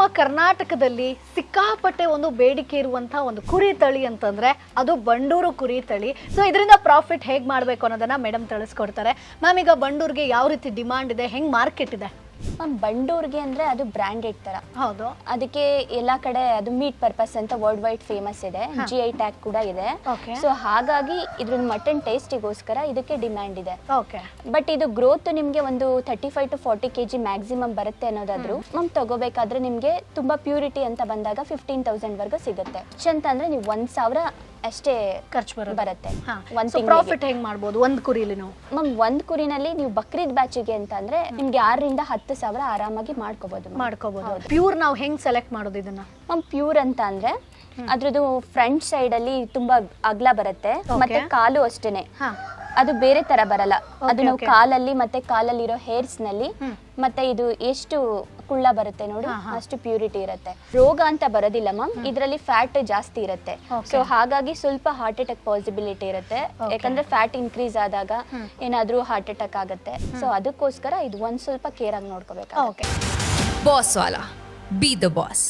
ನಮ್ಮ ಕರ್ನಾಟಕದಲ್ಲಿ ಸಿಕ್ಕಾಪಟ್ಟೆ ಒಂದು ಬೇಡಿಕೆ ಇರುವಂತಹ ಒಂದು ಕುರಿ ತಳಿ ಅಂತಂದ್ರೆ ಅದು ಬಂಡೂರು ಕುರಿ ತಳಿ. ಸೊ ಇದರಿಂದ ಪ್ರಾಫಿಟ್ ಹೇಗೆ ಮಾಡಬೇಕು ಅನ್ನೋದನ್ನ ಮೇಡಮ್ ತಿಳಿಸ್ಕೊಡ್ತಾರೆ. ಮ್ಯಾಮ್, ಈಗ ಬಂಡೂರ್ಗೆ ಯಾವ ರೀತಿ ಡಿಮಾಂಡ್ ಇದೆ, ಹೆಂಗ್ ಮಾರ್ಕೆಟ್ ಇದೆ? ಮ್ಯಾಮ್, ಬಂಡೂರ್ಗೆ ಅಂದರೆ ಅದು ಬ್ರ್ಯಾಂಡೆಡ್ ಥರ. ಹೌದು. ಅದಕ್ಕೆ ಎಲ್ಲ ಕಡೆ ಅದು ಮೀಟ್ ಪರ್ಪಸ್ ಅಂತ ವರ್ಲ್ಡ್ ವೈಡ್ ಫೇಮಸ್ ಇದೆ, GI ಟ್ಯಾಗ್ ಕೂಡ ಇದೆ. ಸೊ ಹಾಗಾಗಿ ಇದ್ರ ಮಟನ್ ಟೇಸ್ಟಿಗೋಸ್ಕರ ಇದಕ್ಕೆ ಡಿಮ್ಯಾಂಡ್ ಇದೆ. ಬಟ್ ಇದು ಗ್ರೋತ್ ನಿಮಗೆ ಒಂದು 35 to 40 kg ಮ್ಯಾಕ್ಸಿಮಮ್ ಬರುತ್ತೆ ಅನ್ನೋದಾದ್ರು ಮ್ಯಾಮ್ ತಗೋಬೇಕಾದ್ರೆ ನಿಮಗೆ ತುಂಬಾ ಪ್ಯೂರಿಟಿ ಅಂತ ಬಂದಾಗ 15,000 ವರ್ಗೂ ಸಿಗುತ್ತೆ. ಅಂತ ಅಂದ್ರೆ ನೀವು 1,000 ಅಷ್ಟೇ ಖರ್ಚು ಬರುತ್ತೆ. ಪ್ರಾಫಿಟ್ ಹೆಂಗ್ ಮಾಡ್ಬೋದು ಒಂದು ಕುರಿಲಿ? ಮ್ಯಾಮ್, ಒಂದು ಕುರಿನಲ್ಲಿ ನೀವು ಬಕ್ರೀದ್ ಬ್ಯಾಚಿಗೆ ಅಂತ ಅಂದ್ರೆ ನಿಮ್ಗೆ 6,000 to 10,000 ಆರಾಮಾಗಿ ಮಾಡ್ಕೋಬಹುದು. ಪ್ಯೂರ್ ನಾವು ಹೆಂಗ್ ಸೆಲೆಕ್ಟ್ ಮಾಡೋದು ಇದನ್ನ? ಮ್ಯಾಮ್, ಪ್ಯೂರ್ ಅಂತ ಅಂದ್ರೆ ಅದ್ರದ್ದು ಫ್ರಂಟ್ ಸೈಡ್ ಅಲ್ಲಿ ತುಂಬಾ ಅಗಲ ಬರುತ್ತೆ, ಮತ್ತೆ ಕಾಲು ಅಷ್ಟೇನೆ, ಅದು ಬೇರೆ ತರ ಬರಲ್ಲ. ಅದು ನಾವು ಕಾಲಲ್ಲಿ ಮತ್ತೆ ಕಾಲಲ್ಲಿರೋ ಹೇರ್ಸ್ ನಲ್ಲಿ ಮತ್ತೆ ಇದು ಎಷ್ಟು ಕುಳ್ಳ ಬರುತ್ತೆ ನೋಡಿ, ಅಷ್ಟು ಪ್ಯೂರಿಟಿ ಇರುತ್ತೆ. ರೋಗ ಅಂತ ಬರೋದಿಲ್ಲ ಮ್ಯಾಮ್, ಇದರಲ್ಲಿ ಫ್ಯಾಟ್ ಜಾಸ್ತಿ ಇರುತ್ತೆ. ಸೊ ಹಾಗಾಗಿ ಸ್ವಲ್ಪ ಹಾರ್ಟ್ ಅಟ್ಯಾಕ್ ಪಾಸಿಬಿಲಿಟಿ ಇರುತ್ತೆ, ಯಾಕಂದ್ರೆ ಫ್ಯಾಟ್ ಇನ್ಕ್ರೀಸ್ ಆದಾಗ ಏನಾದ್ರೂ ಹಾರ್ಟ್ ಅಟ್ಯಾಕ್ ಆಗುತ್ತೆ. ಸೊ ಅದಕ್ಕೋಸ್ಕರ ಇದು ಒಂದ್ ಸ್ವಲ್ಪ ಕೇರ್ ಆಗಿ ನೋಡ್ಕೋಬೇಕು. Boss Vala, B the boss.